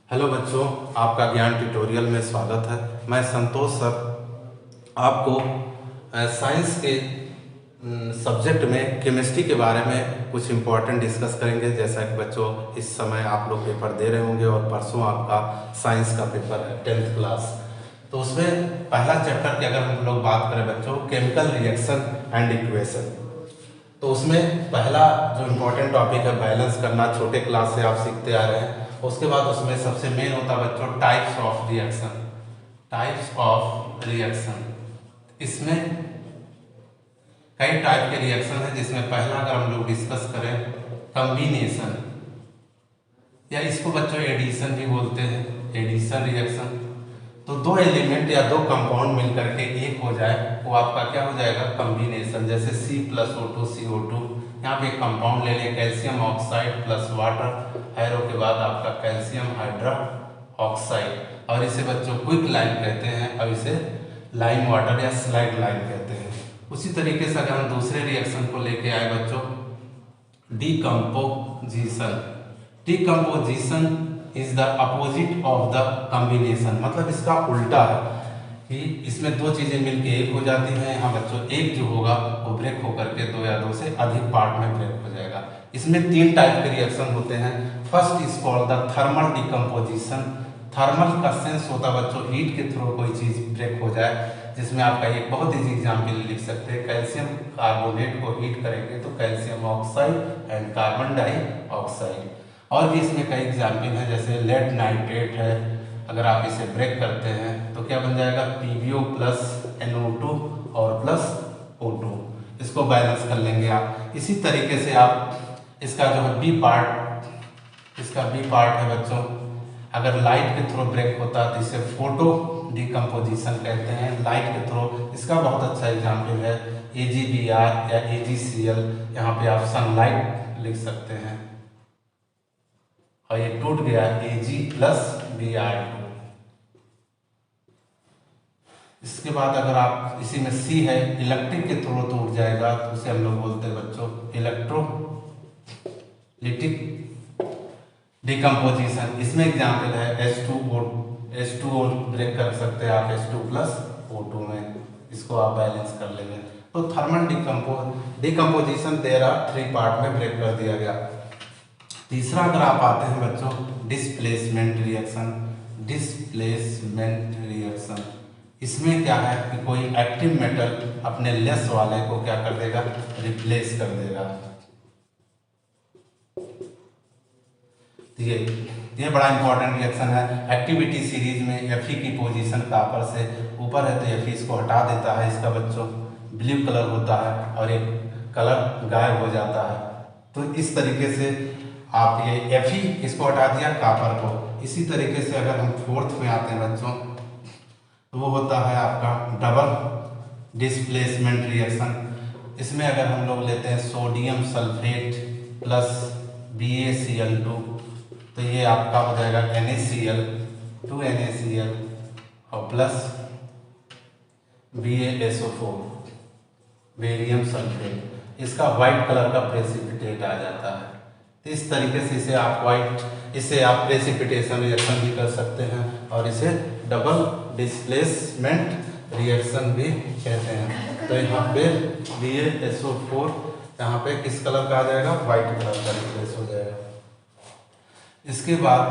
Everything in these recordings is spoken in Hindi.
हेलो बच्चों, आपका ज्ञान ट्यूटोरियल में स्वागत है। मैं संतोष सर आपको साइंस के सब्जेक्ट में केमिस्ट्री के बारे में कुछ इम्पोर्टेंट डिस्कस करेंगे। जैसा कि बच्चों इस समय आप लोग पेपर दे रहे होंगे और परसों आपका साइंस का पेपर है 10th क्लास। तो उसमें पहला चैप्टर की अगर हम लोग बात करें बच्चों, केमिकल रिएक्शन एंड इक्वेशन, तो उसमें पहला जो इम्पोर्टेंट टॉपिक है बैलेंस करना, छोटे क्लास से आप सीखते आ रहे हैं। उसके बाद उसमें सबसे मेन होता है बच्चों types of reaction. Types of reaction, इसमें कई टाइप के रिएक्शन है, जिसमें पहला अगर हम लोग डिस्कस करें कॉम्बिनेशन, या इसको बच्चों एडिशन भी बोलते हैं, एडिशन रिएक्शन। तो दो एलिमेंट या दो कंपाउंड मिलकर के एक हो जाए, वो आपका क्या हो जाएगा, कॉम्बिनेशन। जैसे C+O2 CO2, यहाँ पे एक कंपाउंड ले लें calcium oxide plus water, arrow के बाद आपका कैल्शियम हाइड्रा ऑक्साइड, और इसे बच्चों क्विक लाइम कहते हैं, और इसे लाइम वाटर या स्लाइड लाइम कहते हैं। उसी तरीके से अगर हम दूसरे रिएक्शन को लेके आए बच्चों, decomposition. Decomposition is the opposite of the combination, मतलब इसका उल्टा है कि इसमें दो चीजें मिलके एक हो जाती हैं। यहाँ बच्चों एक जो होगा वो ब्रेक होकर के दो या दो से अधिक पार्ट में ब्रेक हो जाएगा। इसमें तीन टाइप के रिएक्शन होते हैं। First is called the thermal decomposition. Thermal का सेंस होता है बच्चों हीट के थ्रू कोई चीज ब्रेक हो जाए, जिसमें आपका एक बहुत ईजी एग्जाम्पल लिख सकते हैं। कैल्शियम कार्बोनेट को हीट करेंगे तो calcium oxide and carbon dioxide. और भी इसमें कई एग्जाम्पल हैं, जैसे लेड नाइट्रेट है, अगर आप इसे ब्रेक करते हैं तो क्या बन जाएगा, PbO प्लस NO2 और प्लस O2। इसको बैलेंस कर लेंगे आप। इसी तरीके से आप इसका जो है बी पार्ट, इसका बी पार्ट है बच्चों, अगर लाइट के थ्रू ब्रेक होता है तो इसे फोटो डिकम्पोजिशन कहते हैं, लाइट के थ्रू। इसका बहुत अच्छा एग्जाम्पल है AgBr या AgCl, यहाँ पे आप सनलाइट लिख सकते हैं, और ये टूट गया Ag+Br2। इसके बाद अगर आप इसी में C है, इलेक्ट्रिक के थ्रू टूट जाएगा तो उसे हम लोग बोलते हैं बच्चों इलेक्ट्रोलिटिक डिकम्पोजिशन। इसमें एग्जाम्पल है H2O ब्रेक कर सकते हैं आप H2+O2 में, इसको आप बैलेंस कर लेंगे। तो thermal decomposition there are 3 part में ब्रेक कर दिया गया। तीसरा अगर आप आते हैं बच्चों डिस्प्लेसमेंट रिएक्शन। डिस्प्लेसमेंट रिएक्शन, इसमें क्या है कि कोई एक्टिव मेटल अपने लेस वाले को क्या कर देगा, रिप्लेस कर देगा। ये बड़ा इंपॉर्टेंट रिएक्शन है। एक्टिविटी सीरीज में Fe की पोजीशन कॉपर से ऊपर है तो Fe इसको हटा देता है, इसका बच्चों ब्लू कलर होता है और एक कलर गायब हो जाता है। तो इस तरीके से आप ये Fe इसको हटा दिया कॉपर को। इसी तरीके से अगर हम फोर्थ में आते हैं बच्चों, तो वो होता है आपका डबल डिस्प्लेसमेंट रिएक्शन। इसमें अगर हम लोग लेते हैं सोडियम सल्फेट प्लस BaCl2, तो ये आपका हो जाएगा NaCl, 2NaCl और प्लस BaSO4 बेरियम सल्फेट। इसका वाइट कलर का प्रेसिपिटेट आ जाता है। तो इस तरीके से इसे आप प्रेसिपिटेशन रिएक्शन भी कर सकते हैं, और इसे डबल डिस्प्लेसमेंट रिएक्शन भी कहते हैं। तो यहाँ पे BaSO4 यहाँ पे किस कलर का आ जाएगा, वाइट कलर का रिप्लेस हो जाएगा। इसके बाद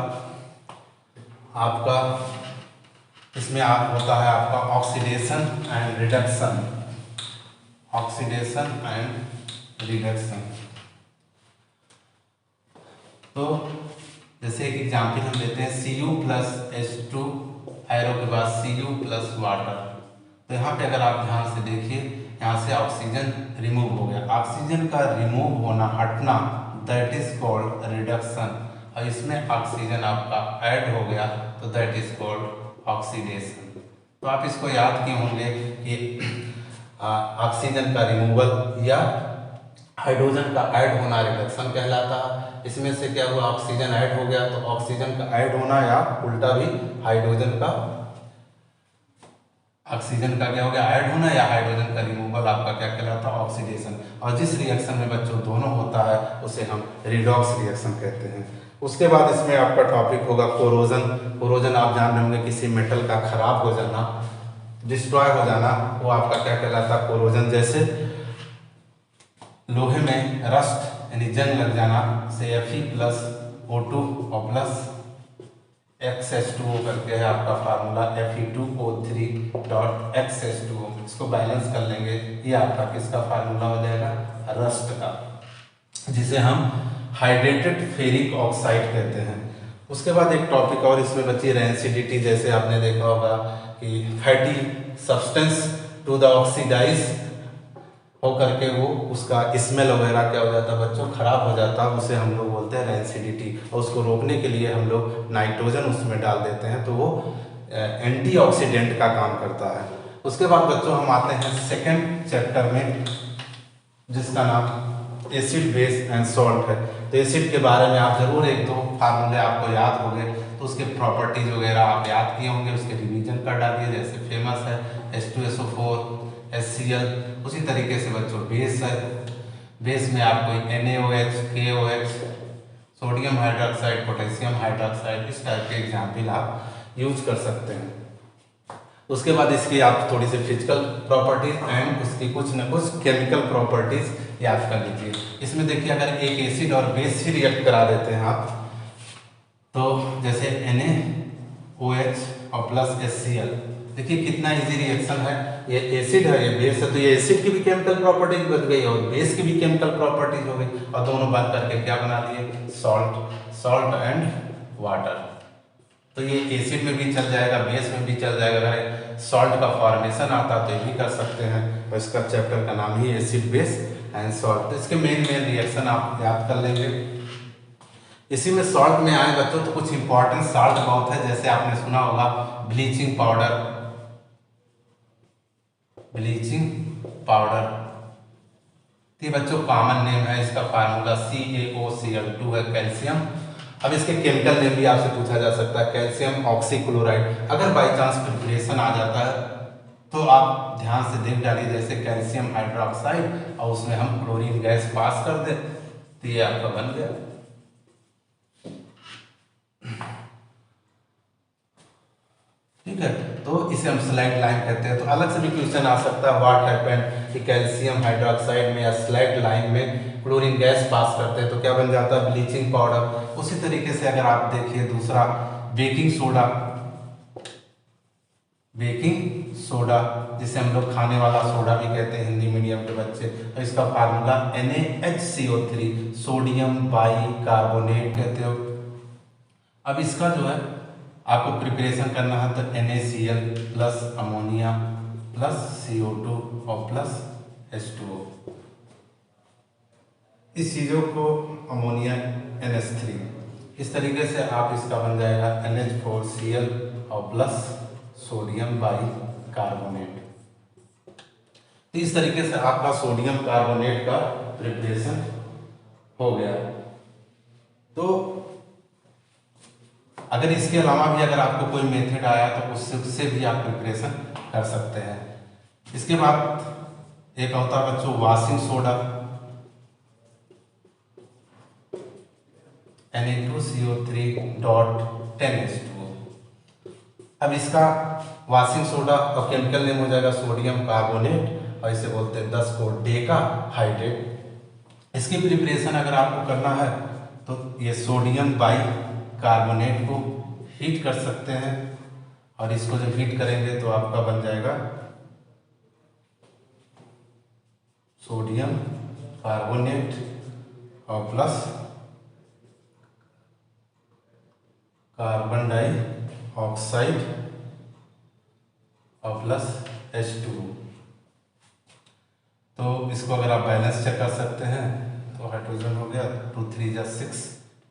आपका इसमें होता है आपका oxidation and reduction. Oxidation and reduction, तो जैसे एक एग्जाम्पल हम लेते हैं Cu+H2, एरो के बाद Cu+ वाटर। तो यहाँ पे अगर आप ध्यान से देखिए, यहाँ से ऑक्सीजन रिमूव हो गया। ऑक्सीजन का रिमूव होना, हटना, दैट इज कॉल्ड रिडक्शन। और इसमें ऑक्सीजन आपका ऐड हो गया तो दैट इज कॉल्ड ऑक्सीडेशन। तो आप इसको याद किए होंगे कि ऑक्सीजन का रिमूवल या हाइड्रोजन का ऐड होना रिडक्शन कहलाता है। इसमें से क्या हुआ, ऑक्सीजन ऐड हो गया तो ऑक्सीजन का ऐड होना, या उल्टा भी ऑक्सीजन का क्या हो गया, ऐड होना, या हाइड्रोजन का रिमूवल आपका क्या कहलाता है, ऑक्सीडेशन। और जिस रिएक्शन में बच्चों दोनों होता है उसे हम रिडॉक्स रिएक्शन कहते हैं। उसके बाद इसमें आपका टॉपिक होगा कोरोजन। कोरोजन आप जान रहे होंगे, किसी मेटल का खराब हो जाना, डिस्ट्रॉय हो जाना, वो आपका क्या कहलाता है, कोरोजन। जैसे लोहे में रस्ट यानी जंग लग जाना से Fe+O2 और प्लस XH2O करके है आपका फार्मूला, Fe2O3.XH2O। इसको बैलेंस कर लेंगे, ये आपका किसका फार्मूला हो जाएगा, रस्ट का, जिसे हम हाइड्रेटेड फेरिक ऑक्साइड कहते हैं। उसके बाद एक टॉपिक और इसमें बची रेंसिडिटी। जैसे आपने देखा होगा कि fatty substance to the oxidise हो करके वो उसका स्मेल वगैरह क्या हो जाता है बच्चों, खराब हो जाता है, उसे हम लोग बोलते हैं रेंसिडिटी। और उसको रोकने के लिए हम लोग नाइट्रोजन उसमें डाल देते हैं, तो वो एंटीऑक्सीडेंट का काम करता है। उसके बाद बच्चों हम आते हैं सेकेंड चैप्टर में, जिसका नाम एसिड बेस एंड सॉल्ट है। तो एसिड के बारे में आप जरूर एक दो फार्मूले आपको याद होंगे, तो उसके प्रॉपर्टीज वगैरह आप याद किए होंगे, उसके रिवीजन कर डालिए। जैसे फेमस है H2SO4 HCl। उसी तरीके से बच्चों बेस है, बेस में आपको NaOH KOH sodium hydroxide potassium hydroxide इस टाइप के एग्जाम्पल आप यूज कर सकते हैं। उसके बाद इसकी आप थोड़ी सी फिजिकल प्रॉपर्टीज एंड उसकी कुछ न कुछ केमिकल प्रॉपर्टीज याद कर लीजिए। इसमें देखिए अगर एक एसिड और बेस से रिएक्ट करा देते हैं आप, तो जैसे NaOH और प्लस HCl, देखिए कितना इजी रिएक्शन है। ये एसिड है, ये बेस है, तो ये एसिड की भी केमिकल प्रॉपर्टीज बच गई और बेस की भी केमिकल प्रॉपर्टीज हो गई, और दोनों बन करके क्या बना लिए, सॉल्ट एंड वाटर। तो ये एसिड में भी चल जाएगा, बेस में भी चल जाएगा। अगर सॉल्ट का फॉर्मेशन आता तो ये भी कर सकते हैं, और इसका चैप्टर का नाम ही एसिड बेस एंड सॉल्ट। तो इसके मेन रिएक्शन आप याद कर लेंगे। इसी में सॉल्ट में आए बच्चों तो कुछ इंपॉर्टेंट सॉल्ट बहुत है। जैसे आपने सुना होगा ब्लीचिंग पाउडर, ये बच्चों कॉमन नेम है, इसका फार्मूला CaOCl2 है, कैल्शियम। अब इसके केमिकल नेम भी आपसे पूछा जा सकता है, कैल्शियम ऑक्सीक्लोराइड। अगर बाई चांस प्रिपरेशन आ जाता है तो आप ध्यान से देख डालिए, जैसे कैल्शियम हाइड्रोक्साइड और उसमें हम क्लोरीन गैस पास कर दें तो ये आपका बन गया। ठीक है, तो इसे हम स्लाइड लाइन कहते हैं। तो अलग से भी क्वेश्चन आ सकता है, व्हाट हैपेंड कि कैल्शियम हाइड्रोक्साइड में या स्लाइड लाइन में क्लोरीन गैस पास करते हैं तो क्या बन जाता है, ब्लीचिंग पाउडर। उसी तरीके से अगर आप देखिए दूसरा बेकिंग सोडा, जिसे हम लोग खाने वाला सोडा भी कहते हैं हिंदी मीडियम के बच्चे, तो इसका फार्मूला NaHCO3 सोडियम बाइकार्बोनेट कहते हो। अब इसका जो है आपको प्रिपरेशन करना है तो NaCl plus ammonia plus CO2 और प्लस H2O। इस चीज़ों को अमोनिया NH3, इस तरीके से आप इसका बन जाएगा NH4Cl और प्लस सोडियम बाइकार्बोनेट। तो इस तरीके से आपका सोडियम कार्बोनेट का प्रिपरेशन हो गया। तो अगर इसके अलावा भी अगर आपको कोई मेथड आया तो उससे भी आप प्रिपरेशन कर सकते हैं। इसके बाद एक होता है बच्चों वॉशिंग सोडा, Na2CO3.10H2O। अब इसका वॉशिंग सोडा और केमिकल नेम हो जाएगा सोडियम कार्बोनेट, और इसे बोलते हैं 10 को डेका हाइड्रेट। इसकी प्रिपरेशन अगर आपको करना है तो ये सोडियम बाइकार्बोनेट को हीट कर सकते हैं, और इसको जब हीट करेंगे तो आपका बन जाएगा सोडियम कार्बोनेट और प्लस कार्बन डाइऑक्साइड और प्लस H2O। तो इसको अगर आप बैलेंस चेक कर सकते हैं तो हाइड्रोजन हो गया 2 3 जा 6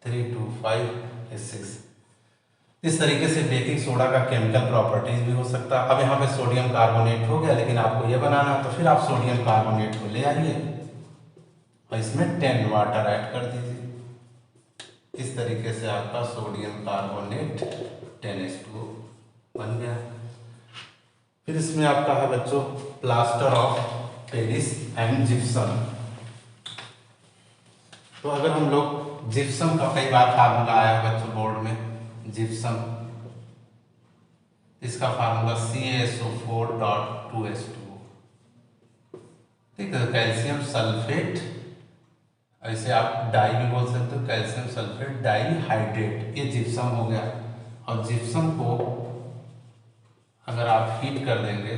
3 2 5 6। इस तरीके से बेकिंग सोडा का केमिकल प्रॉपर्टीज भी हो सकता है। अब यहाँ पे सोडियम कार्बोनेट हो गया, लेकिन आपको ये बनाना है तो फिर आप सोडियम कार्बोनेट को ले आइए और इसमें 10 वाटर ऐड कर दीजिए। इस तरीके से आपका सोडियम कार्बोनेट 10H2O बन गया। फिर इसमें आपका है बच्चों plaster of Paris and gypsum. तो तो अगर हम लोग जिप्सम का कई बार फार्मूला आया बच्चों बोर्ड में, जिप्सम, इसका फार्मूला CaSO4.2H2O, ठीक है। कैल्शियम सल्फेट, ऐसे आप डाई भी बोल सकते हो, कैल्शियम सल्फेट डाईहाइड्रेट, ये जिप्सम हो गया। और जिप्सम को अगर आप हीट कर देंगे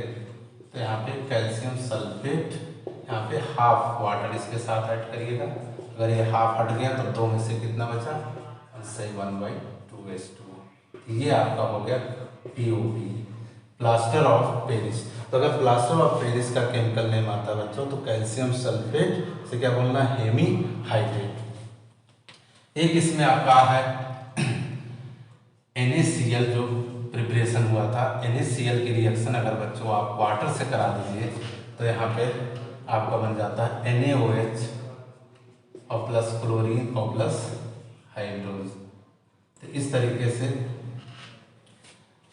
तो यहाँ पे कैल्शियम सल्फेट, यहाँ पे हाफ वाटर इसके साथ ऐड करिएगा। अगर ये हाफ हट गया तो 2 में से कितना बचा, सही 1/2H2O। ये आपका हो गया POP, प्लास्टर ऑफ पेरिस। तो अगर प्लास्टर ऑफ पेरिस का केमिकल नेम आता है बच्चों तो कैल्शियम सल्फेट से क्या बोलना, हेमी हाइड्रेट। एक इसमें आपका है NaCl जो प्रिपरेशन हुआ था, NaCl की रिएक्शन अगर बच्चों आप वाटर से करा दीजिए तो यहाँ पे आपका बन जाता है NaOH और प्लस क्लोरीन और प्लस हाइड्रोजन। तो इस तरीके से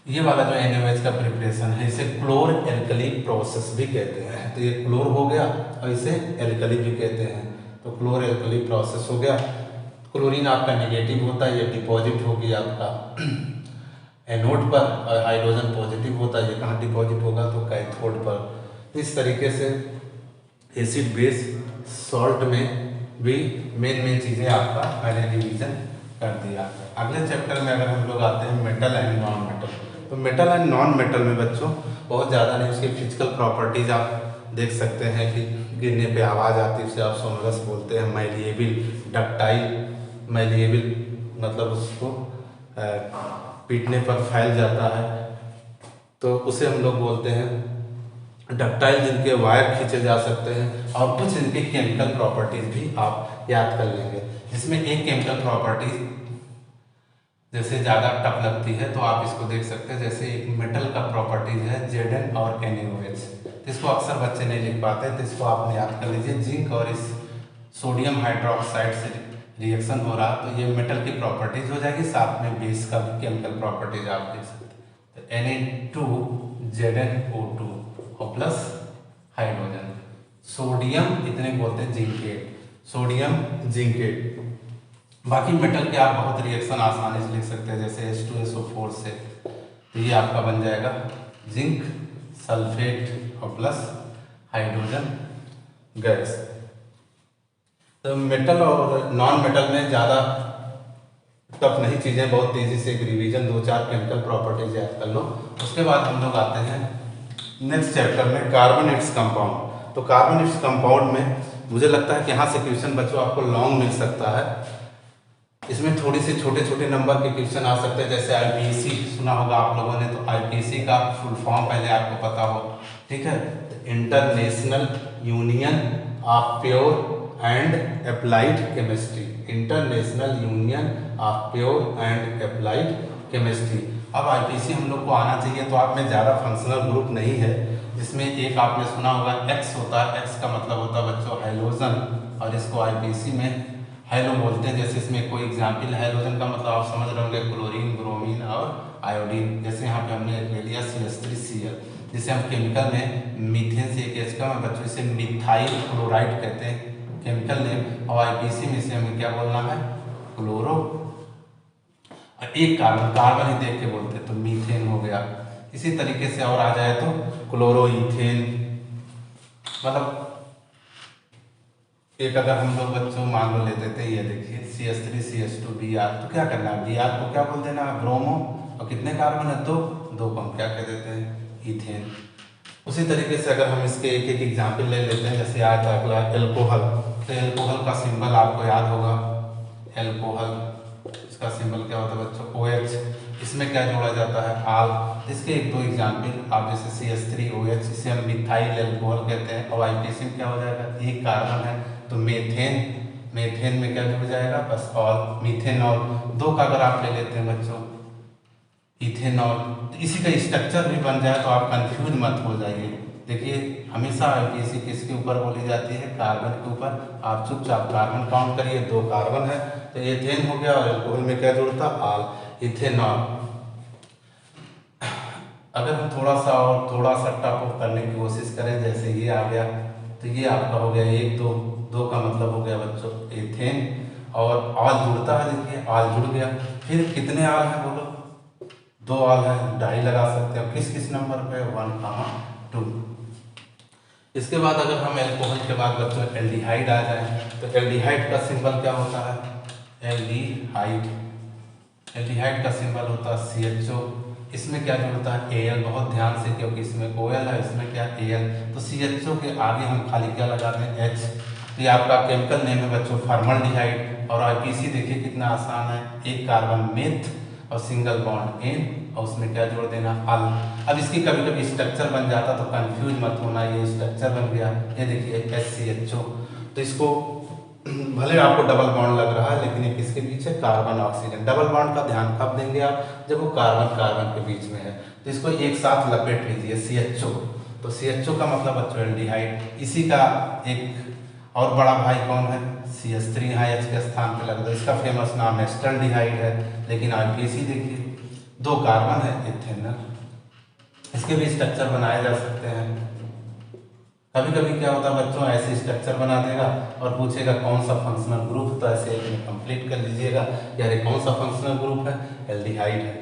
ये वाला जो NaOH का प्रिपरेशन है इसे क्लोर एल्कली प्रोसेस भी कहते हैं। तो ये क्लोर हो गया और इसे एल्कली भी कहते हैं, तो क्लोर एल्कली प्रोसेस हो गया। क्लोरीन आपका नेगेटिव होता है, ये डिपॉजिट होगी आपका एनोड पर, और हाइड्रोजन पॉजिटिव होता है, ये कहाँ डिपॉजिट होगा तो कैथोड पर। इस तरीके से एसिड बेस सॉल्ट में भी मेन चीज़ें आपका मैंने रिवीजन कर दिया। अगले चैप्टर में अगर हम लोग आते हैं मेटल एंड नॉन मेटल, तो मेटल एंड नॉन मेटल में बच्चों बहुत ज़्यादा नहीं, उसकी फिजिकल प्रॉपर्टीज आप देख सकते हैं कि गिरने पे आवाज़ आती है, उसे आप सोनरस बोलते हैं। मैलिएबल, डक्टाइल, मैलिएबल मतलब उसको पीटने पर फैल जाता है तो उसे हम लोग बोलते हैं डक्टाइल, जिनके वायर खींचे जा सकते हैं। और कुछ इनके केमिकल प्रॉपर्टीज भी आप याद कर लेंगे, जिसमें एक केमिकल प्रॉपर्टीज जैसे ज़्यादा टफ लगती है तो आप इसको देख सकते हैं। जैसे एक मेटल का प्रॉपर्टीज है Zn और NaOH, तो इसको अक्सर बच्चे नहीं लिख पाते, तो इसको आपने याद कर लीजिए। जिंक और इस सोडियम हाइड्रोक्साइड से रिएक्शन हो रहा तो ये मेटल की प्रॉपर्टीज हो जाएगी, साथ में बेस का भी केमिकल प्रॉपर्टीज आप देख सकते हैं। तो Na2ZnO2 और प्लस हाइड्रोजन, सोडियम इतने बोलते हैं जिंकेट, सोडियम जिंकेट। बाकी मेटल के आप बहुत रिएक्शन आसानी से लिख सकते हैं, जैसे H2SO4 से, तो ये आपका बन जाएगा जिंक सल्फेट और प्लस हाइड्रोजन गैस। तो मेटल और नॉन मेटल में ज़्यादा टफ नहीं चीज़ें, बहुत तेज़ी से एक रिवीजन 2-4 केमिकल प्रॉपर्टीज याद कर लो। उसके बाद हम लोग आते हैं नेक्स्ट चैप्टर में कार्बोनेट्स कंपाउंड। तो कार्बोनेट्स कंपाउंड में मुझे लगता है कि यहाँ से क्वेश्चन बच्चों आपको लॉन्ग मिल सकता है। इसमें थोड़ी सी छोटे नंबर के क्वेश्चन आ सकते हैं, जैसे IPC सुना होगा आप लोगों ने, तो IPC का फुल फॉर्म पहले आपको पता हो, ठीक है। तो international union of pure and applied chemistry, international union of pure and applied chemistry. अब IPC हम लोग को आना चाहिए, तो आप में ज़्यादा फंक्शनल ग्रुप नहीं है, जिसमें एक आपने सुना होगा X होता है, X का मतलब होता है बच्चों हैलोजन, और इसको IPC में हेलो बोलते हैं। जैसे इसमें कोई एग्जाम्पल, हैलोजन का मतलब आप समझ रहे होंगे क्लोरीन, ब्रोमीन और आयोडीन। जैसे यहाँ पे हमने ले लिया CH3Cl, जिसे हम केमिकल में मीथेन से एक H का में बच्चों इसे मिथाइल क्लोराइड कहते हैं केमिकल नेम, और IPC में इसे हमें क्या बोलना है, क्लोरो, और एक कार्बन ही देख के बोलते हैं तो मीथेन हो गया। इसी तरीके से और आ जाए तो क्लोरो इथेन, मतलब एक अगर हम लोग बच्चों मान लो लेते थे, ये देखिए CH3CH2Br, तो क्या करना है, Br को क्या बोल देना, ब्रोमो, और कितने कार्बन है, दो को हम क्या कह देते हैं, इथेन। उसी तरीके से अगर हम इसके एक एग्जाम्पल ले लेते हैं, जैसे आया था अगला एल्कोहल, तो एल्कोहल का सिंबल आपको याद होगा, एल्कोहल इसका सिंबल क्या होता है बच्चों, OH। इसमें क्या जोड़ा जाता है, आल। इसके 1-2 एग्जाम्पल आप जैसे CH3OH, इसे हम मिथाइल एल्कोहल कहते हैं, और IPC में क्या हो जाएगा, एक कार्बन है तो मेथेन, मेथेन में क्या जुड़ जाएगा, बस ऑल, मीथेनॉल। 2 का अगर आप ले लेते हैं बच्चों, इथेनॉल, तो इसी का स्ट्रक्चर भी बन जाए तो आप कंफ्यूज मत हो जाइए। देखिए हमेशा IPC किसके ऊपर बोली जाती है, कार्बन के ऊपर। आप चुपचाप कार्बन काउंट करिए, 2 कार्बन है तो एथेन हो गया, और एल्कोहल में क्या जुड़ता, आल, इथेनॉल। अगर हम थोड़ा सा टफ करने की कोशिश करें, जैसे ये आ गया, तो ये आपका हो गया 1, 2 का मतलब हो गया बच्चों एथेन, और ऑल जुड़ता है, देखिए ऑल जुड़ गया। फिर कितने ऑल हैं बोलो, 2 ऑल है, डाई लगा सकते हो किस किस नंबर पे, 1, 2। इसके बाद अगर हम एल्कोहल के बाद बच्चों एल्डिहाइड आ जाए तो एल्डिहाइड का सिंबल क्या होता है, एल्डिहाइड। एल्डिहाइड का सिंबल होता है CHO। इसमें क्या जुड़ता है, Al, बहुत ध्यान से, क्योंकि इसमें OL है, इसमें क्या Al, तो CHO के आगे हम खाली क्या लगाते हैं, H। ये आपका केमिकल नेम है बच्चों फॉर्मल्डिहाइड। और IPC देखिए कितना आसान है, एक कार्बन मेथ और सिंगल बॉन्ड N और उसमें क्या जोड़ देना, अल। अब इसकी कभी कभी स्ट्रक्चर बन जाता तो कंफ्यूज मत होना, ये स्ट्रक्चर बन गया, ये देखिए SCHO। तो इसको भले आपको डबल बॉन्ड लग रहा है लेकिन ये किसके बीच है, कार्बन ऑक्सीजन। डबल बॉन्ड का ध्यान कब देंगे आप, जब वो कार्बन कार्बन के बीच में है। तो इसको एक साथ लपेट लीजिए CHO। तो CHO का मतलब बच्चों एल्डिहाइड। इसी का एक और बड़ा भाई कौन है, CH3 यहाँ H के स्थान पे लग रहा है, इसका फेमस नाम एस्टल्डिहाइड है। लेकिन IPC देखिए 2 कार्बन है, इथेनॉल। इसके भी स्ट्रक्चर बनाए जा सकते हैं। कभी कभी क्या होता है बच्चों, ऐसे स्ट्रक्चर बना देगा और पूछेगा कौन सा फंक्शनल ग्रुप, तो ऐसे एक में कंप्लीट कर लीजिएगा यार ये कौन सा फंक्शनल ग्रुप है, एल्डिहाइड है।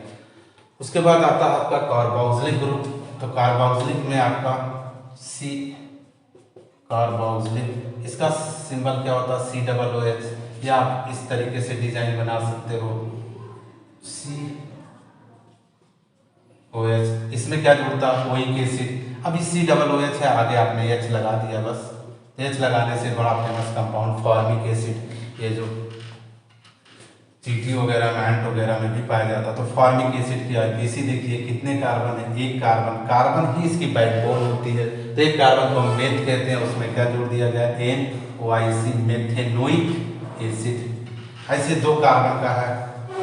उसके बाद आता है आपका कार्बोक्सिलिक ग्रुप। तो कार्बोक्सिलिक में आपका C, कार्बोक्सिलिक, इसका सिंबल क्या होता है, COOH। या आप इस तरीके से डिजाइन बना सकते हो COH। इसमें क्या जुड़ता है, ओइक एसिड। अब इस COOH है, आगे आपने H लगा दिया बस। H लगाने से बड़ा फेमस कंपाउंड फॉर्मिक एसिड, ये जो चींटी वगैरह मैंट वगैरह में भी पाया जाता है। तो फॉर्मिक एसिड की IPC देखिए कितने कार्बन है, एक कार्बन। कार्बन ही इसकी बैकबोन होती है। तो एक कार्बन को हम मेथ कहते हैं, उसमें क्या जोड़ दिया गया, NOIC, मेथेनोइक एसिड। ऐसे 2 कार्बन का है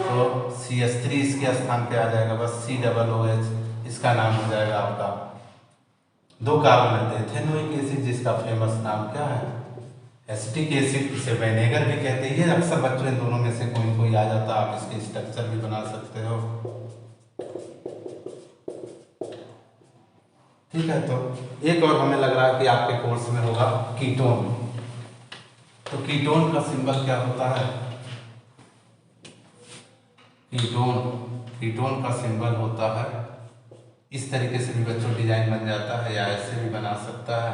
तो CH3 इसके स्थान पे आ जाएगा बस, COOH इसका नाम हो जाएगा आपका। 2 कार्बन है एथेनोइक एसिड, जिसका फेमस नाम क्या है, एसिटिक एसिड, इसे विनेगर भी कहते हैं। ये अक्सर बच्चों इन दोनों में से कोई कोई आ जाता है, आप इसके स्ट्रक्चर भी बना सकते हो। ठीक है, तो एक और हमें लग रहा है कि आपके कोर्स में होगा कीटोन। तो कीटोन का सिंबल क्या होता है, कीटोन का सिंबल होता है इस तरीके से भी बच्चों डिजाइन बन जाता है, या ऐसे भी बना सकता है।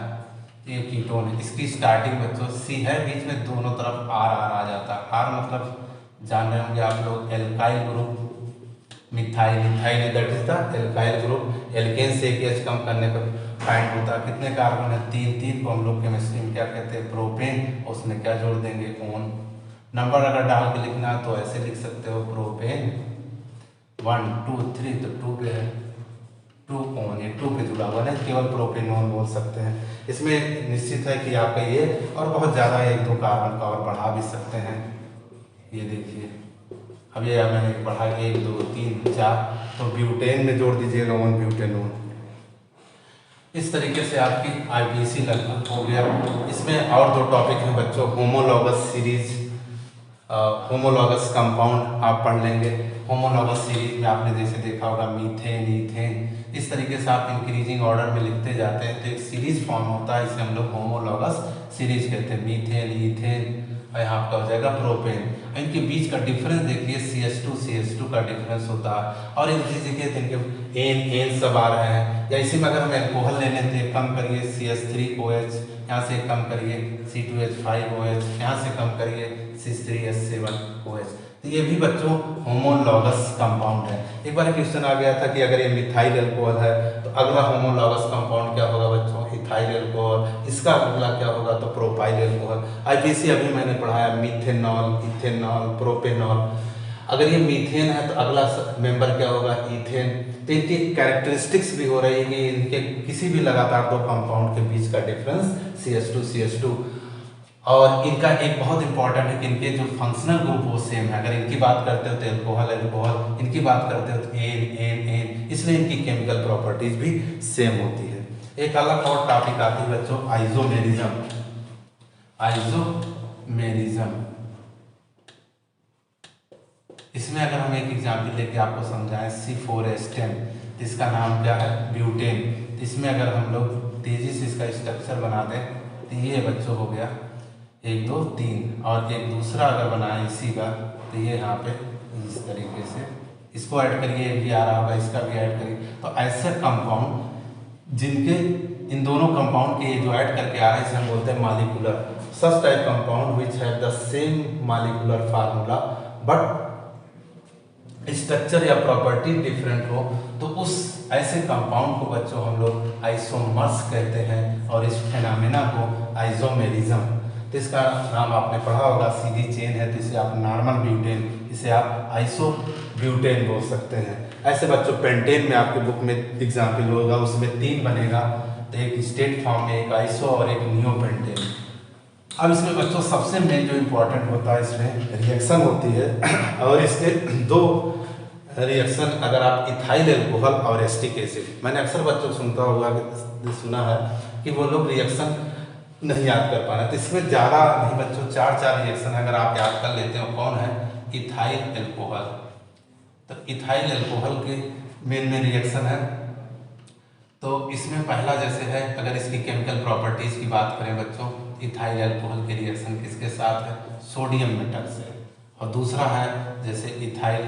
ये कीटोन है, इसकी स्टार्टिंग बच्चों C है, बीच में दोनों तरफ R आ जाता है। R मतलब जान रहे होंगे आप लोग, alkyl group, methyl, methyl that is the alkyl group. Alkane से एक H कम करने पर फाइंड होता है कितने कार्बन है, 3 को हम लोग केमिस्ट्री में क्या कहते हैं, प्रोपेन। उसमें क्या जोड़ देंगे, ओन। नंबर अगर डाल के लिखना है तो ऐसे लिख सकते हो, प्रोपेन 1 2 3, तो 2 पे है, 2 ओन, ये 2 पे जुड़ा हुआ है, केवल प्रोपेनोन बोल सकते हैं। इसमें निश्चित है कि आपका ये और बहुत ज़्यादा 1-2 कार्बन का और बढ़ा भी सकते हैं। ये देखिए अब ये मैंने बढ़ा 1 2 3 4, तो ब्यूटेन में जोड़ दीजिएगा 1 ब्यूटेनोन। इस तरीके से आपकी IPC लगभग हो गया। इसमें और 2 टॉपिक हैं बच्चों, होमोलॉगस सीरीज, होमोलॉगस कंपाउंड आप पढ़ लेंगे। होमोलॉगस सीरीज में आपने जैसे देखा होगा मीथेन, ईथेन, इस तरीके से आप इंक्रीजिंग ऑर्डर में लिखते जाते हैं तो एक सीरीज फॉर्म होता है, इसे हम लोग होमोलॉगस सीरीज कहते हैं। मीथेन, ईथेन और यहाँ आपका हो जाएगा प्रोपेन। इनके बीच का डिफरेंस देखिए, CH2 का डिफरेंस होता है। और एक चीज़ देखिए इनके एन सब आ रहे हैं, या इसी में अगर हम एल्कोहल लेने तो कम करिए CH3OH, यहाँ से कम करिए C2H5OH, यहाँ से कम करिए C3H7OH। तो ये भी बच्चों होमोलॉगस कंपाउंड है। एक बार क्वेश्चन आ गया था कि अगर ये मिथाइल अल्कोहल है तो अगला होमोलॉगस कंपाउंड क्या होगा बच्चों, इथाइल अल्कोहल। इसका अगला क्या होगा, तो प्रोपाइल अल्कोहल। IPC अभी मैंने पढ़ाया मीथेनॉल, इथेनॉल, प्रोपेनॉल। अगर ये मीथेन है तो अगला मेंबर क्या होगा, ईथेन। तो इनकी कैरेक्टरिस्टिक्स भी हो रही है कि इनके किसी भी लगातार 2 कंपाउंड के बीच का डिफरेंस CH2 और इनका एक बहुत इंपॉर्टेंट है कि इनके जो फंक्शनल ग्रुप वो सेम है। अगर इनकी बात करते हो तो अल्कोहल, इनकी बात करते हो तो एन, इसलिए इनकी केमिकल प्रॉपर्टीज भी सेम होती है। एक अलग और टॉपिक आती है बच्चों, आइसोमेरिज्म। इसमें अगर हम एक एग्जाम्पल लेके आपको समझाएं, C4H10, इसका नाम क्या है, ब्यूटेन। इसमें अगर हम लोग तेजी से इसका स्ट्रक्चर बना दें तो ये बच्चों हो गया, 1 2 3, और एक दूसरा अगर बनाए इसी का तो ये यहाँ पे इस तरीके से इसको ऐड करिए, ये भी आ रहा होगा, इसका भी ऐड करिए। तो ऐसे कंपाउंड जिनके इन दोनों कंपाउंड के जो ऐड करके आ रहे हैं इसे हम बोलते हैं molecular. Such type compound which have the same molecular formula but structure या प्रॉपर्टी डिफरेंट हो, तो उस ऐसे कंपाउंड को बच्चों हम लोग आइसोमर्स कहते हैं, और इस फेनामेना को आइसोमेरिज्म। तो इसका नाम आपने पढ़ा होगा, सीधी चेन है तो इसे आप नॉर्मल ब्यूटेन, इसे आप आइसो ब्यूटेन बोल सकते हैं। ऐसे बच्चों पेंटेन में आपके बुक में एग्जाम्पल होगा, उसमें 3 बनेगा, तो एक स्टेट फॉर्म में, एक आइसो और एक नियो पेंटेन। अब इसमें बच्चों सबसे मेन जो इम्पोर्टेंट होता है इसमें रिएक्शन होती है, और इसके 2 रिएक्शन अगर आप इथाइल एल्कोहल और एसिटिक एसिड, मैंने अक्सर बच्चों सुनता होगा सुना है कि वो लोग रिएक्शन नहीं याद कर पा रहे, तो इसमें ज़्यादा नहीं बच्चों 4 रिएक्शन अगर आप याद कर लेते हो। कौन है? Ethyl alcohol. तो इथाइल एल्कोहल के मेन रिएक्शन है, तो इसमें पहला जैसे है, अगर इसकी केमिकल प्रॉपर्टीज़ की बात करें बच्चों, इथाइल एल्कोहल के रिएक्शन किसके साथ है? सोडियम मेटल से। और दूसरा है जैसे इथाइल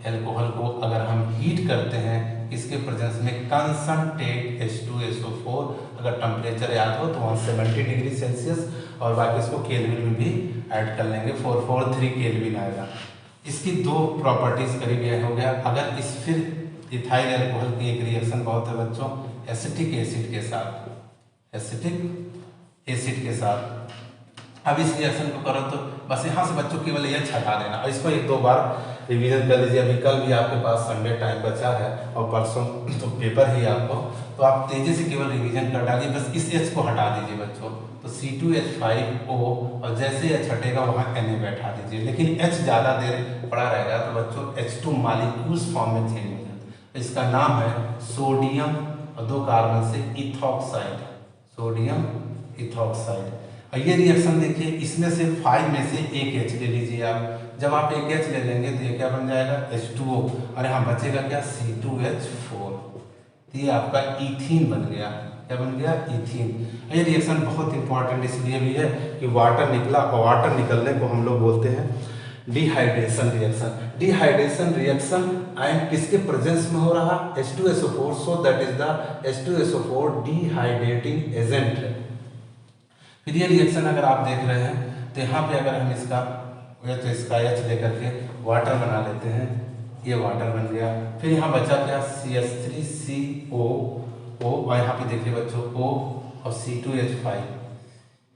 एल्कोहल को अगर हम हीट करते हैं किसके प्रेजेंस में? कंसंट्रेट H2SO4, अगर टेम्परेचर याद हो तो 170 डिग्री सेल्सियस, और बाकी इसको केल्विन में भी ऐड कर लेंगे, 443 केल्विन आएगा। इसकी 2 प्रॉपर्टीज करीब यह हो गया। अगर इस फिर इथाइल एल्कोहल की एक रिएक्शन बहुत है बच्चों एसिटिक एसिड के साथ, एसिटिक एसिड के साथ। अब इस रिएक्शन को करो तो बस यहाँ से बच्चों केवल ये हटा देना, और इसको 1-2 बार रिवीजन कर लीजिए। अभी कल भी आपके पास संडे टाइम बचा है और परसों तो पेपर ही आपको, तो आप तेजी से केवल रिवीजन कर डालिए, बस इस H को हटा दीजिए बच्चों। तो C2H5O, और जैसे H हटेगा वहाँ Na बैठा दीजिए, लेकिन H ज़्यादा देर पड़ा रहेगा तो बच्चों H2 मॉलिक्यूल्स फॉर्म में चेंज हो जाता है। इसका नाम है सोडियम और 2 कार्बन से इथॉक्साइड, सोडियम इथॉक्साइड। और ये रिएक्शन देखिए, इसमें से 5 में से एक H ले लीजिए आप। जब आप एक H ले लेंगे तो ये क्या बन जाएगा? H2O, और यहाँ बचेगा क्या? C2H4। तो ये आपका इथीन बन गया। क्या बन गया? इथीन। ये रिएक्शन बहुत इंपॉर्टेंट इसलिए भी है कि वाटर निकला, और वाटर निकलने को हम लोग बोलते हैं dehydration reaction. Dehydration reaction and किसके प्रेजेंस में हो रहा? H2SO4, so that is the H2SO4 dehydrating agent है। फिर ये रिएक्शन अगर आप देख रहे हैं तो यहाँ पे अगर हम इसका H लेकर के वाटर बना लेते हैं, ये वाटर बन गया। फिर यहाँ बचा क्या? CH3CO, और यहाँ पे देखिए बच्चों O और C2H5।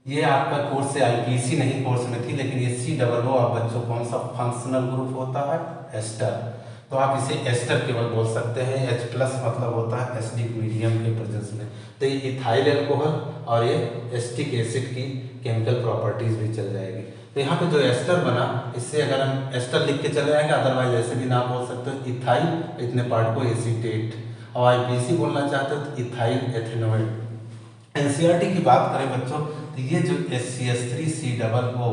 ये आपका कोर्स से IPC नहीं कोर्स में थी, लेकिन ये COO आप बच्चों कौन सा फंक्शनल ग्रुप होता है? एस्टर। तो आप इसे एस्टर केवल बोल सकते हैं। H+ मतलब होता है एसिडिक मीडियम के प्रेजेंस में। तो ये इथाइल एल्कोहल और ये एसिटिक एसिड की केमिकल प्रॉपर्टीज भी चल जाएगी। तो यहाँ पे जो एस्टर बना, इससे अगर हम एस्टर लिख के चले जाएंगे, अदरवाइज ऐसे भी नाम बोल सकते हो इथाइल, इतने पार्ट को एसीटेट, और IPC बोलना चाहते हो तो इथाइल एथेनोएट। NCERT की बात करें बच्चों तो ये जो CH3COO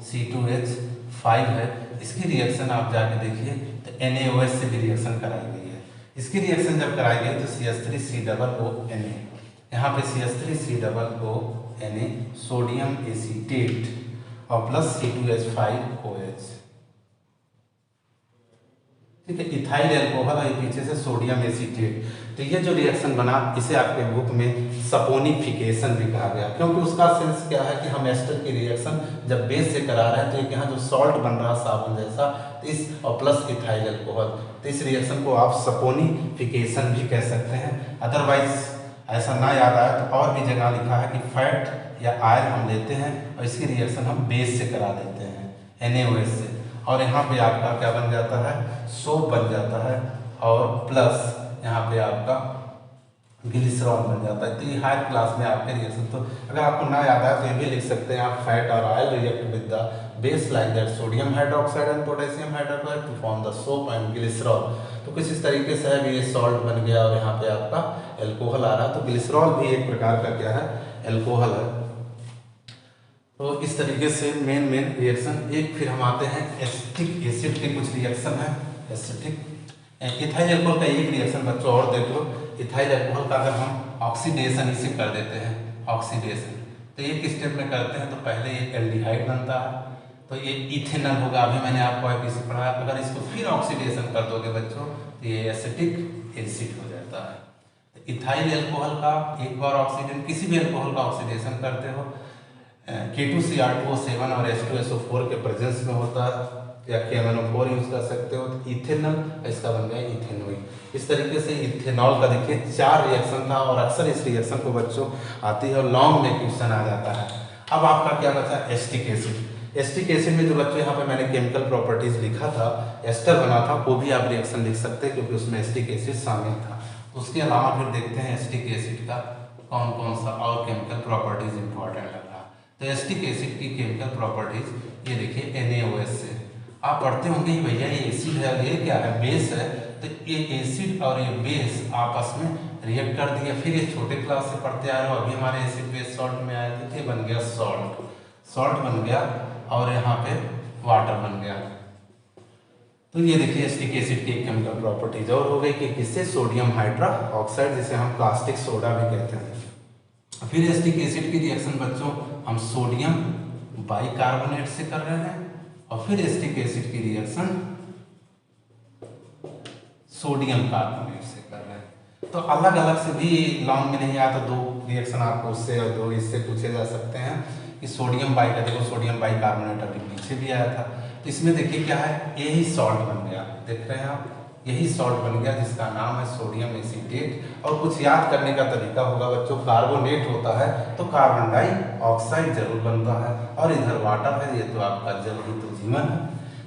C2H5 है, इसकी रिएक्शन आप जाके देखिए तो NaOH से भी रिएक्शन कराई गई है। इसकी रिएक्शन जब कराई गई तो CH3COO Na, यहाँ पे CH3COO Na सोडियम एसीटेट और प्लस C2H5OH, ठीक है, इथाइल एल्कोहल और पीछे से सोडियम एसीटेट। तो ये जो रिएक्शन बना इसे आपके बुक में सपोनिफिकेशन भी कहा गया, क्योंकि उसका सेंस क्या है कि हम एस्टर की रिएक्शन जब बेस से करा रहे हैं तो एक यहाँ जो सॉल्ट बन रहा है साबुन जैसा, तो इस और प्लस इथाइल एल्कोहल, तो इस रिएक्शन को आप सपोनिफिकेशन भी कह सकते हैं। अदरवाइज ऐसा ना याद आया तो और भी जगह लिखा है कि फैट या आयल हम लेते हैं और इसकी रिएक्शन हम बेस से करा देते हैं NaOH से, और यहाँ पे आपका क्या बन जाता है? सोप बन जाता है, और प्लस यहाँ पे आपका ग्लिसरॉल बन जाता है। तो ये हायर क्लास में आपके रिएक्शन, तो अगर आपको ना याद आए तो ये भी लिख सकते हैं आप, फैट और oil react with the base like that sodium hydroxide and potassium hydroxide to form the soap and glycerol. तो कुछ इस तरीके से है, ये सॉल्ट बन गया और यहाँ पे आपका एल्कोहल आ रहा है। तो ग्लिसरॉल भी एक प्रकार का क्या है? एल्कोहल है। तो इस तरीके से मेन रिएक्शन। एक फिर हम आते हैं एसिटिक एसिड के कुछ रिएक्शन है। एसिटिक इथाइल एल्कोहल का एक रिएक्शन बच्चों और देख लो। इथाइल एल्कोहल का अगर हम ऑक्सीडेशन इसे कर देते हैं, ऑक्सीडेशन, तो एक स्टेप में करते हैं तो पहले ये एल्डिहाइड बनता है, तो ये इथेनॉल होगा। अभी मैंने आपको आईपीसी पढ़ाया, अगर इसको फिर ऑक्सीडेशन कर दोगे बच्चों तो ये एसिटिक एसिड हो जाता है। तो इथाइल एल्कोहल का एक बार ऑक्सीजन, किसी भी एल्कोहल का ऑक्सीडेशन करते हो K2Cr2O7 और H2SO4 के प्रेजेंस में होता है, या KMnO4 यूज कर सकते हो, तो इथेनॉल इसका बन गया इथेनॉल। इस तरीके से इथेनॉल का देखिए 4 रिएक्शन था, और अक्सर इस रिएक्शन को बच्चों आती है और लॉन्ग में क्वेश्चन आ जाता है। अब आपका क्या बचा, एस्टिक एसिड। एस्टिक एसिड में जो बच्चों यहाँ पे मैंने केमिकल प्रॉपर्टीज लिखा था, एस्टर बना था, वो भी आप रिएक्शन लिख सकते हैं क्योंकि उसमें एस्टिक एसिड शामिल था। उसके अलावा फिर देखते हैं एस्टिक एसिड का कौन कौन सा और केमिकल प्रॉपर्टीज इंपॉर्टेंट लग रहा। तो एस्टिक एसिड की केमिकल प्रॉपर्टीज ये देखिए NaOH से आप पढ़ते होंगे कि भैया ये एसिड है, ये क्या है, बेस है। तो ये एसिड और ये बेस आपस में रिएक्ट कर दिया। फिर ये छोटे क्लास से पढ़ते आ रहे हो, अभी हमारे एसिड बेस सॉल्ट में आए थे, बन गया सॉल्ट, सॉल्ट बन गया, और यहाँ पे वाटर बन गया। तो ये देखिए एस्टिक एसिड की केमिकल प्रॉपर्टीज और हो गई कि किससे, सोडियम हाइड्रा ऑक्साइड, जिसे हम प्लास्टिक सोडा भी कहते हैं। फिर एस्टिक एसिड की रिएक्शन बच्चों हम सोडियम बाइकार्बोनेट से कर रहे हैं, और फिर एस्टिक एसिड की रिएक्शन सोडियम कार्बोनेट से कर रहे हैं। तो अलग अलग से भी लॉन्ग में नहीं आया तो 2 रिएक्शन आपको उससे और 2 इससे पूछे जा सकते हैं कि सोडियम बाई का, देखो सोडियम बाइकार्बोनेट अभी पीछे भी आया था। तो इसमें देखिए क्या है, यही सॉल्ट बन गया, देख रहे हैं आप, यही सॉल्ट बन गया जिसका नाम है सोडियम एसीटेट। और कुछ याद करने का तरीका होगा बच्चों, कार्बोनेट होता है तो कार्बन डाइऑक्साइड जरूर बनता है, और इधर वाटर है, ये तो आपका जल ही तो जीवन है।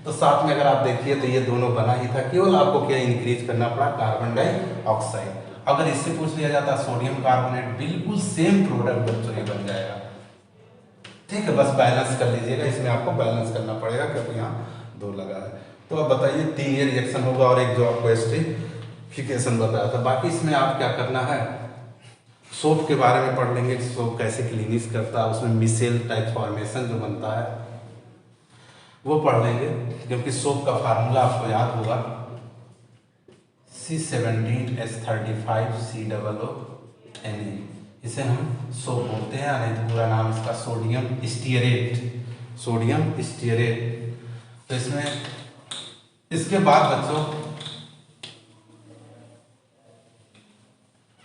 तो साथ में अगर आप देखिए तो ये दोनों बना ही था, केवल आपको क्या इंक्रीज करना पड़ा, कार्बन डाइऑक्साइड। अगर इससे पूछ लिया जाता सोडियम कार्बोनेट, बिल्कुल सेम प्रोडक्ट बच्चों ये बन जाएगा। ठीक है, बस बैलेंस कर लीजिएगा, इसमें आपको बैलेंस करना पड़ेगा क्योंकि यहाँ 2 लगा है। तो अब बताइए 3 ये रिएक्शन होगा और एक जो आपको एस्टिफिकेशन बताया था। बाकी इसमें आप क्या करना है, सोप के बारे में पढ़ लेंगे, सोप कैसे क्लीनिश करता है, उसमें मिसेल टाइप फॉर्मेशन जो बनता है वो पढ़ लेंगे, क्योंकि सोप का फार्मूला आपको याद होगा C17H35COO Na। इसे हम सोप बोलते हैं, नहीं तो पूरा नाम इसका सोडियम स्टीयरेट, सोडियम स्टीयरेट। तो इसमें इसके बाद बच्चों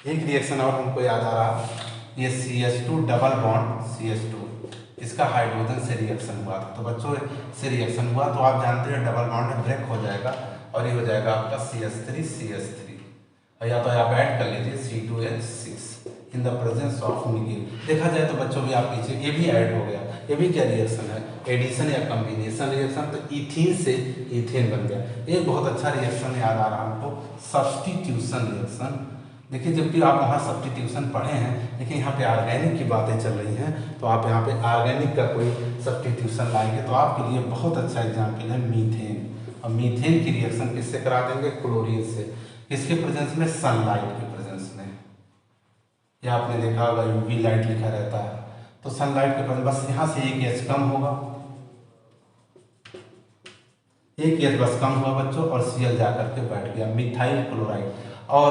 एक रिएक्शन और हमको याद आ रहा, ये CH2 डबल बॉन्ड CH2, इसका हाइड्रोजन से रिएक्शन हुआ था। तो बच्चों से रिएक्शन हुआ तो आप जानते हैं डबल बॉन्ड ब्रेक हो जाएगा, और ये हो जाएगा आपका CH3 और या तो आप ऐड कर लीजिए C2H6 in the presence of nickel. देखा जाए तो बच्चों भी आप कीजिए, ये भी ऐड हो गया, ये भी क्या रिएक्शन है, एडिशन या कॉम्बिनेशन रिएक्शन। तो इथीन से इथेन बन गया, ये बहुत अच्छा रिएक्शन याद आ रहा हमको, सब्स्टिट्यूशन रिएक्शन। देखिए जबकि आप वहाँ सब्स्टिट्यूशन पढ़े हैं, लेकिन यहाँ पे ऑर्गेनिक की बातें चल रही हैं, तो आप यहाँ पे ऑर्गेनिक का कोई सब्स्टिट्यूशन लाएंगे तो आपके लिए बहुत अच्छा एग्जाम्पल है मीथेन। और मीथेन की रिएक्शन किससे करा देंगे, क्लोरीन से। किसके प्रेजेंस में, सनलाइट के प्रेजेंस में। या आपने देखा होगा यूवी लाइट लिखा रहता है, तो सनलाइट के प्रेजेंस, बस यहाँ से एक H कम होगा, एक H बस कम हुआ बच्चों, और Cl जाकर के बैठ गया, मिथाइल क्लोराइड। और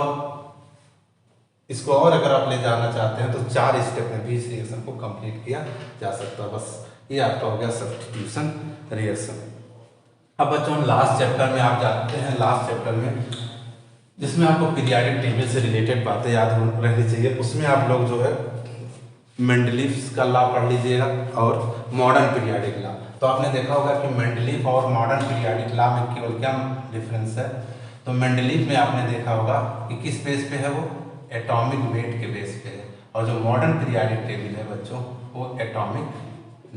इसको और अगर आप ले जाना चाहते हैं तो 4 स्टेप में भी इस रिएक्शन को कंप्लीट किया जा सकता है। बस ये आपका हो गया सब्स्टिट्यूशन रिएक्शन। अब बच्चों हम लास्ट चैप्टर में आप जानते हैं, लास्ट चैप्टर में जिसमें आपको पीरियाडिक टेबल से रिलेटेड बातें याद रहनी चाहिए, उसमें आप लोग जो है मेंडलीव्स का लॉ पढ़ लीजिएगा और मॉडर्न पीरियाडिक लॉ। तो आपने देखा होगा कि मेंडलीव और मॉडर्न पीरियाडिक लॉ में केवल क्या डिफरेंस है। तो मेंडलीव में आपने देखा होगा कि किस बेस पे है, वो एटॉमिक वेट के बेस पे है, और जो मॉडर्न पीरियाडिक टेबल है बच्चों वो एटॉमिक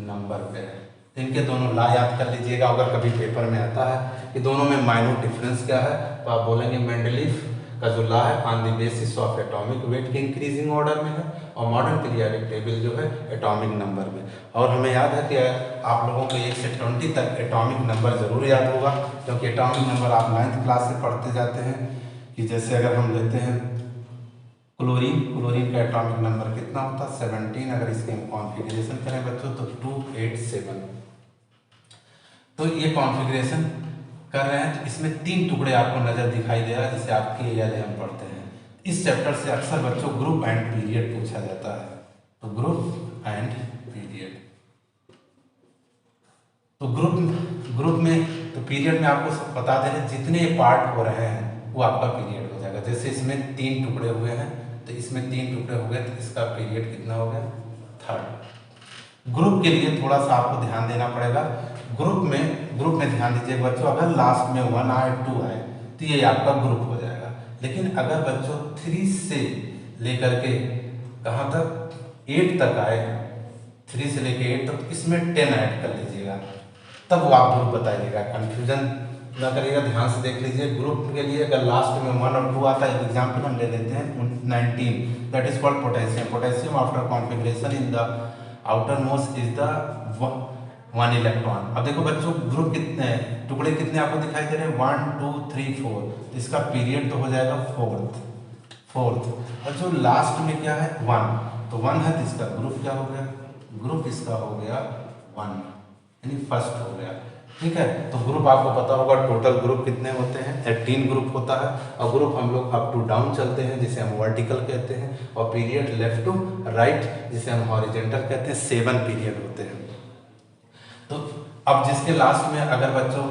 नंबर पे है। तो इनके दोनों लॉ याद कर लीजिएगा। अगर कभी पेपर में आता है कि दोनों में माइनर डिफरेंस क्या है, तो आप बोलेंगे मेंडलीव का जो लॉ है on the basis of atomic weight के इंक्रीजिंग ऑर्डर में है, और मॉडर्न पीरियाडिक टेबल जो है एटॉमिक नंबर में। और हमें याद है कि आप लोगों को 1 से 20 तक एटॉमिक नंबर जरूर याद होगा, क्योंकि एटॉमिक नंबर आप 9th क्लास से पढ़ते जाते हैं। कि जैसे अगर हम लेते हैं क्लोरीन, क्लोरीन का एटॉमिक नंबर कितना होता है, 17। अगर इसके हम कॉन्फ़िगरेशन करें बच्चों तो 287। तो ये कॉन्फ़िगरेशन कर रहे हैं, तो इसमें 3 टुकड़े आपको नजर दिखाई दे रहा है, जिसे आप KLM पढ़ते हैं। इस चैप्टर से अक्सर बच्चों ग्रुप एंड पीरियड पूछा जाता है। तो ग्रुप एंड पीरियड। तो ग्रुप में तो पीरियड में आपको बता दे रहे जितने पार्ट हो रहे हैं वो आपका पीरियड हो जाएगा। जैसे इसमें 3 टुकड़े हुए हैं तो इसमें 3 टुकड़े हो गए तो इसका पीरियड कितना हो गया, 3rd। ग्रुप के लिए थोड़ा सा आपको ध्यान देना पड़ेगा। ग्रुप में ध्यान दीजिए बच्चों, अगर लास्ट में 1 आए 2 आए तो ये आपका ग्रुप हो जाएगा। लेकिन अगर बच्चों 3 से लेकर के कहाँ तक 8 तक आए, 3 से लेकर 8 तक, इसमें 10 ऐड कर लीजिएगा, तब वो आप ग्रुप बताइएगा, कंफ्यूजन ना करिएगा। ध्यान से देख लीजिए। ग्रुप के लिए अगर लास्ट में 1 और 2 आता है, एग्जाम्पल हम ले लेते हैं 19, that is called potassium. Potassium after configuration in the outer most is the 1 electron. अब देखो बच्चों, ग्रुप कितने टुकड़े कितने आपको दिखाई दे रहे हैं, 1 2 3 4, तो इसका पीरियड तो हो जाएगा 4th। और जो लास्ट में क्या है 1, तो 1 है तो इसका ग्रुप क्या हो गया, ग्रुप इसका हो गया 1, यानी फर्स्ट हो गया। ठीक है, तो ग्रुप आपको पता होगा टोटल ग्रुप कितने होते हैं, 18 ग्रुप होता है। और ग्रुप हम लोग अप टू डाउन चलते हैं जिसे हम वर्टिकल कहते हैं, और पीरियड लेफ्ट टू राइट जिसे हम हॉरिजेंटल कहते हैं। 7 पीरियड होते हैं। तो अब जिसके लास्ट में अगर बच्चों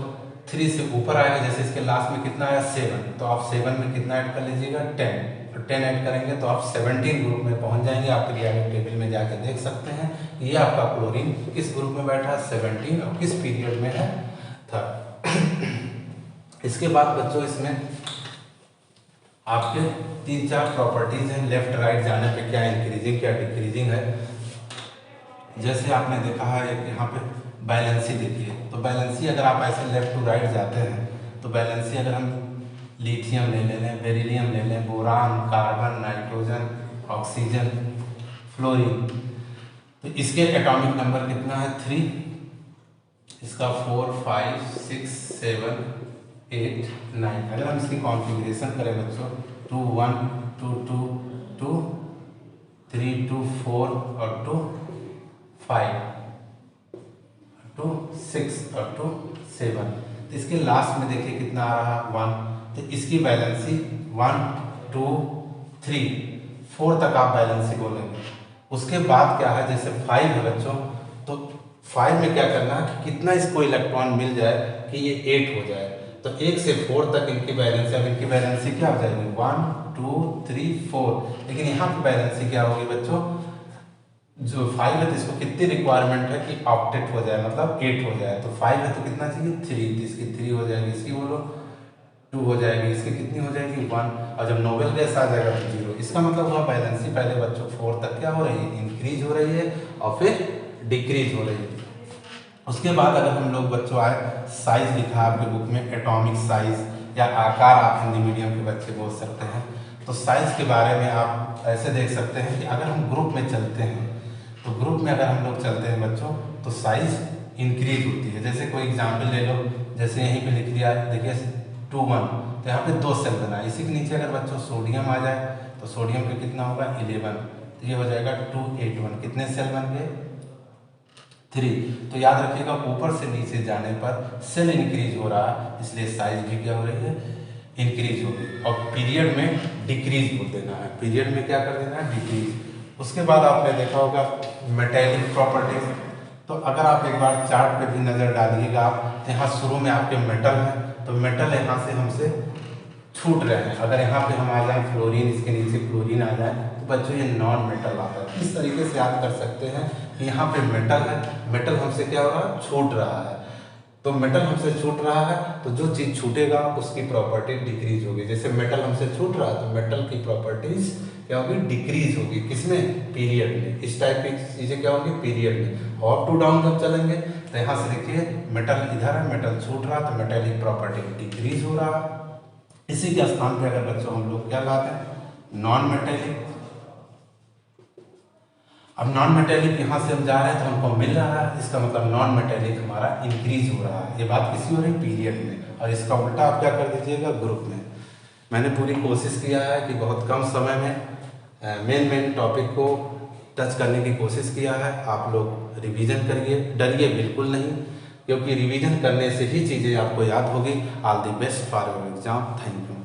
3 से ऊपर आएगा, जैसे इसके लास्ट में कितना आया 7, तो आप 7 में कितना ऐड कर लीजिएगा 10, और 10 ऐड करेंगे तो आप 17 ग्रुप में पहुंच जाएंगे। आप पीरियोडिक टेबल में जाके देख सकते हैं ये आपका क्लोरीन किस ग्रुप में बैठा है 17, और किस पीरियड में है 3rd। इसके बाद बच्चों इसमें आपके 3-4 प्रॉपर्टीज हैं लेफ्ट राइट जाने पे, क्या इंक्रीजिंग क्या डिक्रीजिंग है। जैसे आपने देखा है एक यहाँ पे बैलेंसी देखिए, तो बैलेंसी अगर आप ऐसे लेफ्ट टू राइट जाते हैं तो बैलेंसी अगर हम लिथियम ले लें, बेरिलियम ले लें, boron, carbon, nitrogen, oxygen, fluorine, तो इसके एटॉमिक नंबर कितना है 3, इसका 4 5 6 7 8 9। अगर हम इसकी कॉन्फ़िगरेशन करें बच्चों 2 1 2 2 2 3 2 4 और 2 5 2 6 और 2 7, तो इसके लास्ट में देखिए कितना आ रहा 1, तो इसकी बैलेंसी 1 2 3 4 तक आप बैलेंसी बोलेंगे। उसके बाद क्या है, जैसे 5 है बच्चों, तो 5 में क्या करना है कि कितना इसको इलेक्ट्रॉन मिल जाए कि ये 8 हो जाए, तो 1 से 4 तक इनकी बैलेंसी। अब इनकी बैलेंसी क्या हो जाएगी 1 2 3 4, लेकिन यहाँ की बैलेंसी क्या होगी बच्चों, जो 5 है तो इसको कितनी रिक्वायरमेंट है कि ऑक्टेट हो जाए, मतलब 8 हो जाए। तो 5 है तो कितना चाहिए 3, तो इसकी 3 हो जाएगी, इसकी बोलो 2 हो जाएगी, इसकी कितनी हो जाएगी 1, और जब नोबेल गैस आ जाएगा तो 0। इसका मतलब हुआ बैलेंसी पहले बच्चों 4 तक क्या हो रही है, इंक्रीज हो रही है और फिर डिक्रीज हो रही है। उसके बाद अगर हम लोग बच्चों आए, साइज लिखा है आपके बुक में, एटॉमिक साइज या आकार, आप हिंदी मीडियम के बच्चे बोल सकते हैं। तो साइज के बारे में आप ऐसे देख सकते हैं कि अगर हम ग्रुप में चलते हैं, तो ग्रुप में अगर हम लोग चलते हैं बच्चों तो साइज इंक्रीज होती है। जैसे कोई एग्जाम्पल ले लो, जैसे यहीं पे लिख दिया देखिए 2 1, तो यहाँ पे 2 सेल बना है। इसी के नीचे अगर बच्चों सोडियम आ जाए तो सोडियम पे कितना होगा 11, तो ये हो जाएगा 2 8 1, कितने सेल बन गए 3। तो याद रखिएगा ऊपर से नीचे जाने पर सेल इंक्रीज हो रहा है, इसलिए साइज भी क्या हो रही है, इंक्रीज हो गई। और पीरियड में डिक्रीज बोल देना है, पीरियड में क्या कर देना है, डिक्रीज। उसके बाद आपने देखा होगा मेटेलिक प्रॉपर्टीज, तो अगर आप एक बार चार्ट पे भी नज़र डालिएगा आप, तो यहाँ शुरू में आपके मेटल हैं, तो मेटल यहाँ से हमसे छूट रहे हैं। अगर यहाँ पे हम आ जाए फ्लोरीन, इसके नीचे क्लोरीन आ जाए, तो बच्चों ये नॉन मेटल आता है। इस तरीके से याद कर सकते हैं कि यहाँ पे मेटल है, मेटल हमसे क्या हो रहा है, छूट रहा है। तो मेटल हमसे छूट रहा है तो जो चीज़ छूटेगा उसकी प्रॉपर्टी डिक्रीज होगी। जैसे मेटल हमसे छूट रहा है तो मेटल की प्रॉपर्टीज क्या होगी, डिक्रीज होगी। किसमें, पीरियड में। इस टाइप की चीज़ें क्या होंगी पीरियड में। और अप टू डाउन जब चलेंगे तो यहाँ से देखिए मेटल इधर है, मेटल छूट रहा तो मेटेलिक प्रॉपर्टी डिक्रीज हो रहा। इसी के स्थान पे अगर बच्चों हम लोग क्या लाते हैं, नॉन मेटेलिक। अब नॉन मेटेलिक यहाँ से हम जा रहे हैं तो हमको मिल रहा है, इसका मतलब नॉन मेटेलिक हमारा इंक्रीज हो रहा है। ये बात किसी हो रही पीरियड में, और इसका उल्टा आप क्या कर दीजिएगा ग्रुप में। मैंने पूरी कोशिश किया है कि बहुत कम समय में मेन टॉपिक को टच करने की कोशिश किया है। आप लोग रिवीजन करिए, डरिए बिल्कुल नहीं, क्योंकि रिवीजन करने से ही चीज़ें आपको याद होगी। All the best for your exam. Thank you.